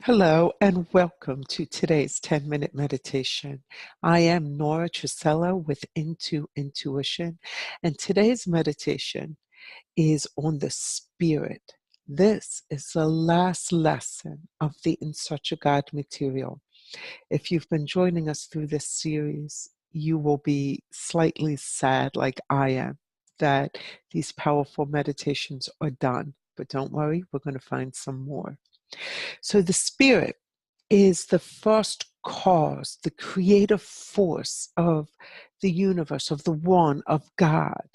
Hello and welcome to today's 10-minute meditation. I am Nora Truscello with Into Intuition, and today's meditation is on the spirit. This is the last lesson of the In Search of God material. If you've been joining us through this series, you will be slightly sad, like I am, that these powerful meditations are done. But don't worry, we're going to find some more. So the spirit is the first cause, the creative force of the universe, of the one, of God,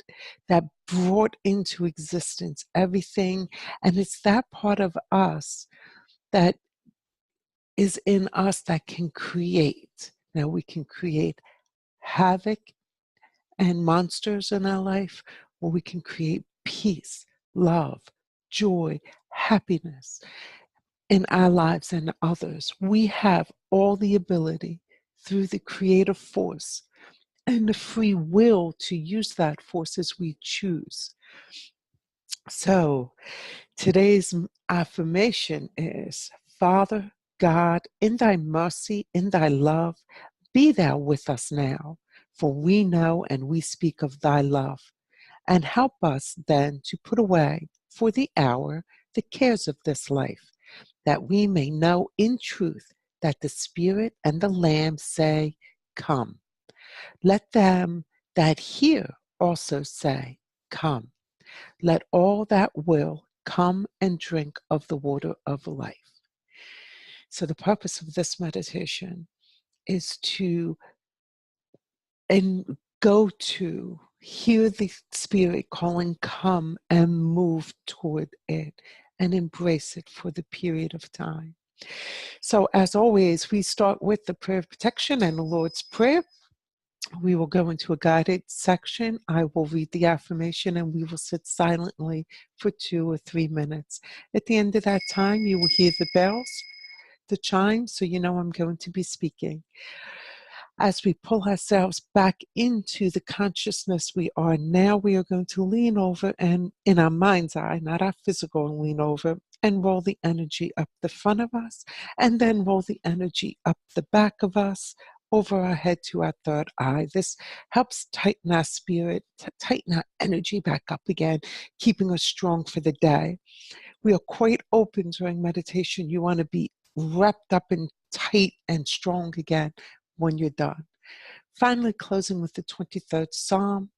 that brought into existence everything. And it's that part of us that is in us that can create. Now, we can create havoc and monsters in our life, or we can create peace, love, joy, happiness in our lives and others. We have all the ability through the creative force and the free will to use that force as we choose. So today's affirmation is, Father God, in thy mercy, in thy love, be thou with us now, for we know and we speak of thy love. And help us then to put away for the hour the cares of this life, that we may know in truth that the Spirit and the Lamb say, Come. Let them that hear also say, Come. Let all that will come and drink of the water of life. So the purpose of this meditation is to hear the Spirit calling, come, and move toward it and embrace it for the period of time. So as always, we start with the prayer of protection and the Lord's Prayer. We will go into a guided section. I will read the affirmation and we will sit silently for 2 or 3 minutes. At the end of that time, you will hear the bells, the chimes, so you know I'm going to be speaking. As we pull ourselves back into the consciousness we are now, we are going to lean over and, in our mind's eye, not our physical lean over, and roll the energy up the front of us, and then roll the energy up the back of us, over our head to our third eye. This helps tighten our spirit, tighten our energy back up again, keeping us strong for the day. We are quite open during meditation. You want to be wrapped up and tight and strong again when you're done. Finally, closing with the 23rd Psalm.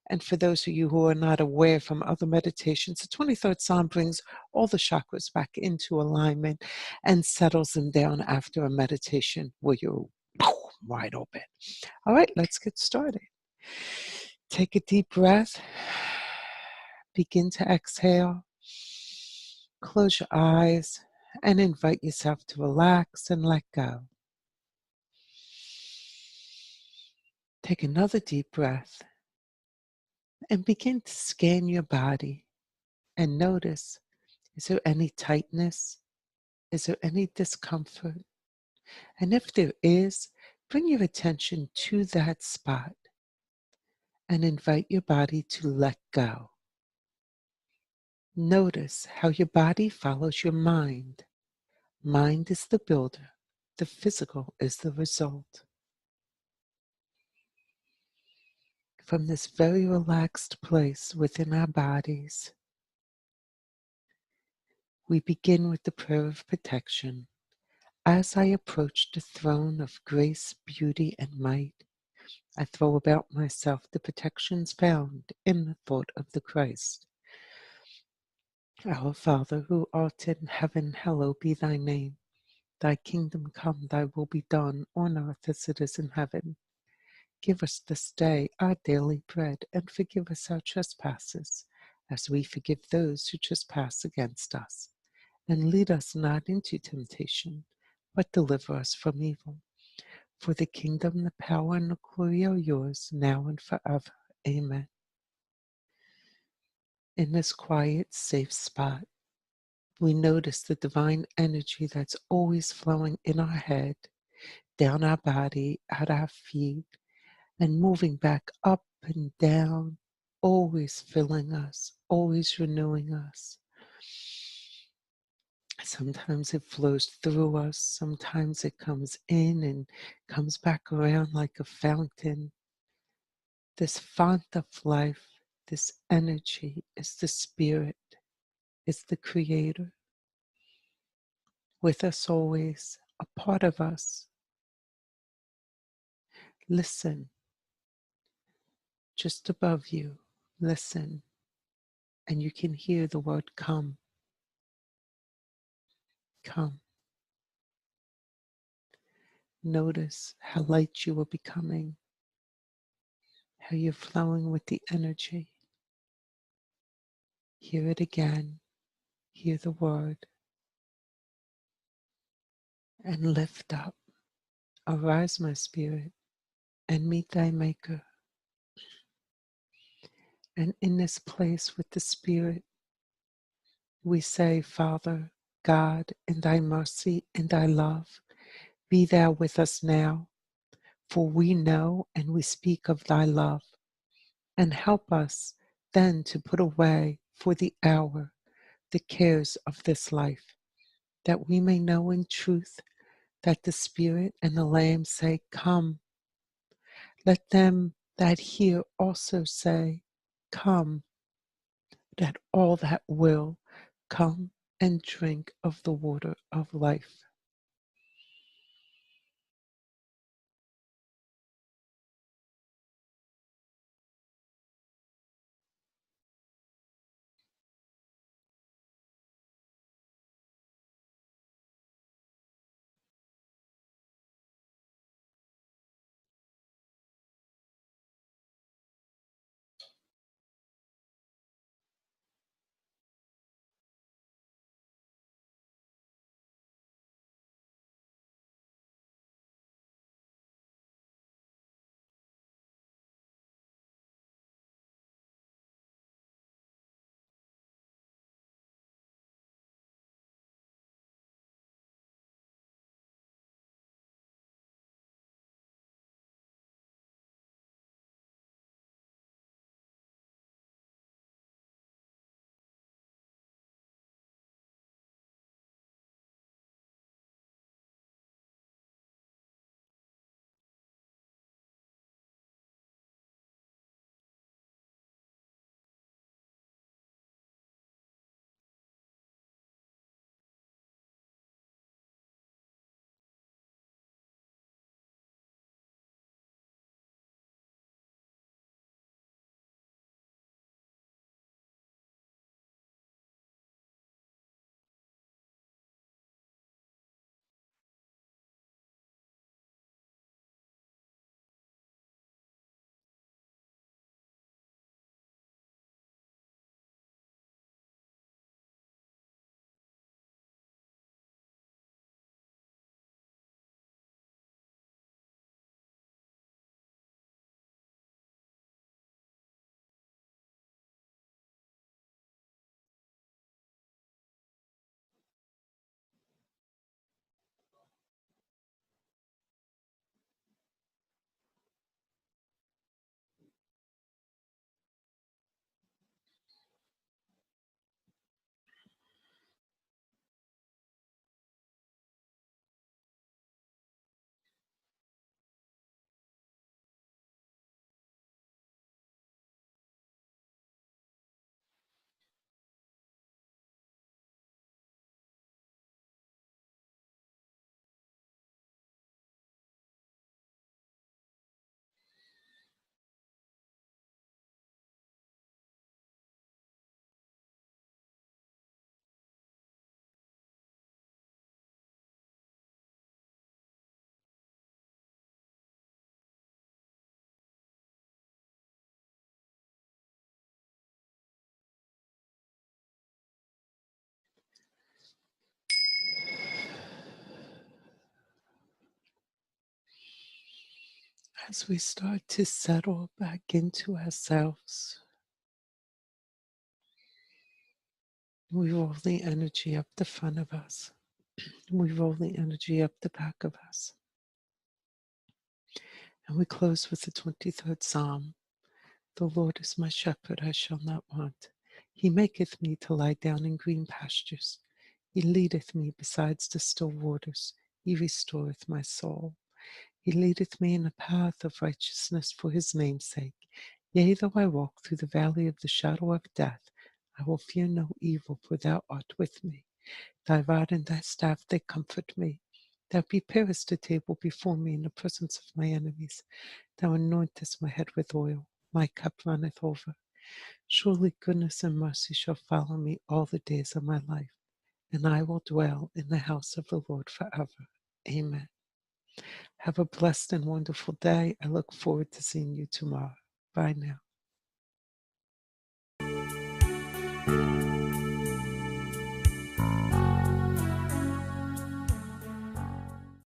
And for those of you who are not aware from other meditations, the 23rd Psalm brings all the chakras back into alignment and settles them down after a meditation where you're wide open. All right, let's get started. Take a deep breath. Begin to exhale. Close your eyes and invite yourself to relax and let go. Take another deep breath and begin to scan your body and notice, is there any tightness? Is there any discomfort? And if there is, bring your attention to that spot and invite your body to let go. Notice how your body follows your mind. Mind is the builder, the physical is the result. From this very relaxed place within our bodies, we begin with the prayer of protection. As I approach the throne of grace, beauty, and might, I throw about myself the protections found in the thought of the Christ. Our Father, who art in heaven, hallowed be thy name. Thy kingdom come, thy will be done, on earth as it is in heaven. Give us this day our daily bread, and forgive us our trespasses, as we forgive those who trespass against us. And lead us not into temptation, but deliver us from evil. For the kingdom, the power, and the glory are yours, now and forever. Amen. In this quiet, safe spot, we notice the divine energy that's always flowing in our head, down our body, at our feet, and moving back up and down, always filling us, always renewing us. Sometimes it flows through us, sometimes it comes in and comes back around like a fountain. This font of life, this energy is the spirit, is the creator, with us always, a part of us. Listen, just above you, listen, and you can hear the word come, come. Notice how light you are becoming, how you're flowing with the energy. Hear it again, hear the word, and lift up. Arise, my spirit, and meet thy maker. And in this place with the spirit, we say, Father, God, in thy mercy and thy love, be thou with us now, for we know and we speak of thy love. And help us then to put away for the hour the cares of this life, that we may know in truth that the Spirit and the Lamb say, Come. Let them that hear also say, Come, that all that will come and drink of the water of life. As we start to settle back into ourselves, we roll the energy up the front of us. We roll the energy up the back of us. And we close with the 23rd Psalm. The Lord is my shepherd, I shall not want. He maketh me to lie down in green pastures. He leadeth me besides the still waters. He restoreth my soul. He leadeth me in the path of righteousness for his name's sake. Yea, though I walk through the valley of the shadow of death, I will fear no evil, for thou art with me. Thy rod and thy staff, they comfort me. Thou preparest a table before me in the presence of my enemies. Thou anointest my head with oil. My cup runneth over. Surely goodness and mercy shall follow me all the days of my life, and I will dwell in the house of the Lord forever. Amen. Have a blessed and wonderful day. I look forward to seeing you tomorrow. Bye now.